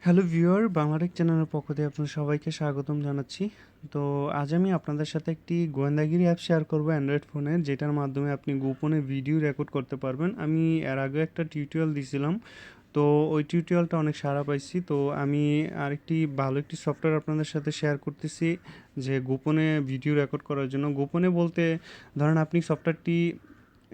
Hello viewer, Bangla Tech চ্যানেলের পক্ষ থেকে আপনাদের সবাইকে স্বাগতম জানাচ্ছি। তো আজ আমি আপনাদের সাথে একটি গোয়েন্দাগিরি অ্যাপ শেয়ার করব অ্যান্ড্রয়েড ফোনে, যেটার মাধ্যমে আপনি গোপনে ভিডিও রেকর্ড করতে পারবেন। আমি এর আগে একটা টিউটোরিয়াল দিছিলাম, তো ওই টিউটোরিয়ালটা অনেক সাড়া পাইছি। তো আমি আরেকটি ভালো একটি সফটওয়্যার আপনাদের সাথে শেয়ার করতেছি, যে গোপনে ভিডিও রেকর্ড করার জন্য। গোপনে বলতে ধরেন আপনি সফটওয়্যারটি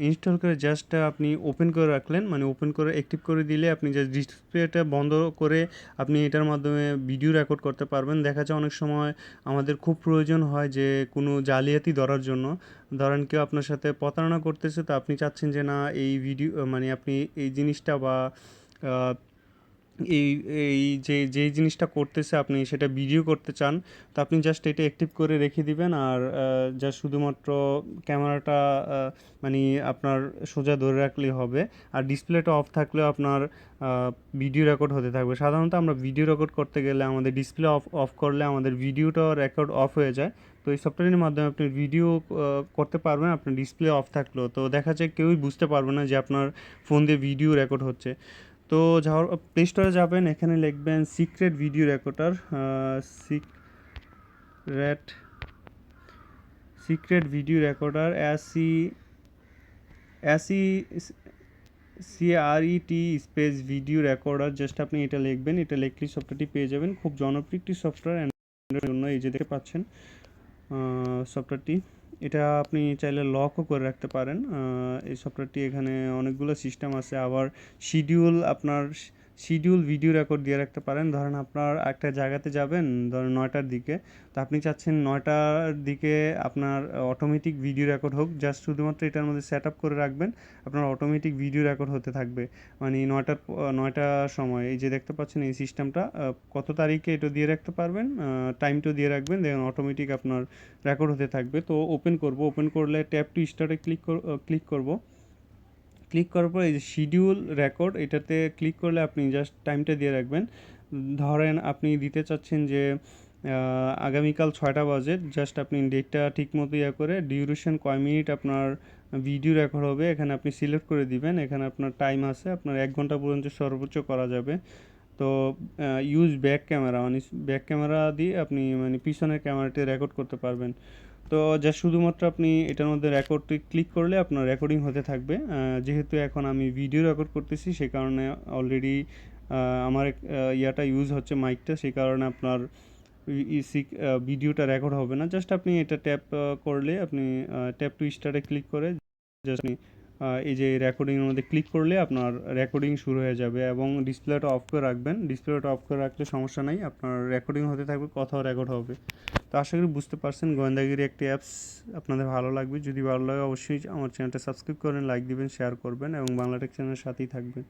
ইনস্টল করে জাস্ট আপনি ওপেন করে রাখলেন, মানে ওপেন করে অ্যাক্টিভ করে দিলে আপনি জাস্ট ডিসপ্লেটা বন্ধ করে আপনি এটার মাধ্যমে ভিডিও রেকর্ড করতে পারবেন। দেখা যায় অনেক সময় আমাদের খুব প্রয়োজন হয় যে কোনো জালিয়াতি ধরার জন্য। ধরেন কেউ আপনার সাথে প্রতারণা করতেছে, তো আপনি চাচ্ছেন যে না, এই ভিডিও মানে আপনি এই জিনিসটা বা আহ, এই এই যেই জিনিসটা করতেছে আপনি সেটা ভিডিও করতে চান, তো আপনি জাস্ট এটা অ্যাক্টিভ করে রেখে দিবেন। আর জাস্ট শুধুমাত্র ক্যামেরাটা মানে আপনার সোজা ধরে রাখলেই হবে। আর ডিসপ্লেটা অফ থাকলেও আপনার ভিডিও রেকর্ড হতে থাকবে। সাধারণত আমরা ভিডিও রেকর্ড করতে গেলে আমাদের ডিসপ্লে অফ অফ করলে আমাদের ভিডিওটা রেকর্ড অফ হয়ে যায়। তো এই সফটওয়্যারের মাধ্যমে আপনি ভিডিও করতে পারবেন আপনার ডিসপ্লে অফ থাকলেও। তো দেখা যায় কেউই বুঝতে পারবে না যে আপনার ফোন দিয়ে ভিডিও রেকর্ড হচ্ছে। তো যাওয়ার প্লে স্টোরে যাবেন, এখানে লিখবেন secret video recorder. Secret secret video recorder, SECRET space video recorder. Just আপনি এটা লিখবেন, এটা লিখলেই সফটওয়্যারটি পেয়ে যাবেন। খুব জনপ্রিয় একটি সফটওয়্যার অ্যান্ড্রয়েডের জন্য। এই যে দেখতে পাচ্ছেন সফটওয়্যারটি, এটা আপনি চাইলে লকও করে রাখতে পারেন। এই সফটওয়্যারটি এখানে অনেকগুলো সিস্টেম আছে। আবার শিডিউল ভিডিও রেকর্ড দিয়ে রাখতে পারেন। ধরেন আপনার একটা জায়গাতে যাবেন, ধরেন 9টার দিকে, তো আপনি চাচ্ছেন 9টার দিকে আপনার অটোমেটিক ভিডিও রেকর্ড হোক। জাস্ট শুধুমাত্র এটার মধ্যে সেট আপ করে রাখবেন, আপনার অটোমেটিক ভিডিও রেকর্ড হতে থাকবে। মানে 9টার সময় এই যে দেখতে পাচ্ছেন এই সিস্টেমটা, কত তারিখে এটা দিয়ে রাখতে পারবেন, টাইমটা দিয়ে রাখবেন, দেখুন অটোমেটিক আপনার রেকর্ড হতে থাকবে। তো ওপেন করব, ওপেন করলে ট্যাপ টু স্টার্টে ক্লিক করব। ক্লিক করার পর এই যে শিডিউল রেকর্ড, এটাতে ক্লিক করলে আপনি জাস্ট টাইমটা দিয়ে রাখবেন। ধরেন আপনি দিতে চাচ্ছেন যে আগামীকাল 6টা বাজে, জাস্ট আপনি ডেটটা ঠিক মতো করে ডিউরেশন কয় মিনিট আপনার ভিডিও রেকর্ড হবে এখানে আপনি সিলেক্ট করে দিবেন। এখানে আপনার টাইম আছে, আপনার 1 ঘন্টা পর্যন্ত সর্বোচ্চ করা যাবে। তো ইউজ ব্যাক ক্যামেরা, মানে ব্যাক ক্যামেরা দিয়ে আপনি মানে পিছনের ক্যামেরাটি রেকর্ড করতে পারবেন। তো যা শুধুমাত্র আপনি এটার মধ্যে রেকর্ডটি ক্লিক করলে আপনার রেকর্ডিং হতে থাকবে। যেহেতু এখন আমি ভিডিও রেকর্ড করতেছি, সেই কারণে অলরেডি আমার ইয়াটা ইউজ হচ্ছে মাইকটা, সেই কারণে আপনার ভিডিওটা রেকর্ড হবে না। জাস্ট আপনি এটা ট্যাপ করলে আপনি ট্যাপ টু স্টার্টে ক্লিক করে জাস্ট আপনি এই যে রেকর্ডিংয়ের মধ্যে ক্লিক করলে আপনার রেকর্ডিং শুরু হয়ে যাবে। এবং ডিসপ্লেটা অফ করে রাখবেন, ডিসপ্লেটা অফ করে রাখলে সমস্যা নাই, আপনার রেকর্ডিং হতে থাকবে, কথাও রেকর্ড হবে। তো আশা করি বুঝতে পারছেন গোয়েন্দাগিরি একটি অ্যাপস, আপনাদের ভালো লাগবে। যদি ভালো লাগে অবশ্যই আমার চ্যানেলটা সাবস্ক্রাইব করেন, লাইক দিবেন, শেয়ার করবেন এবং বাংলাটেক চ্যানেলের সাথেই থাকবেন।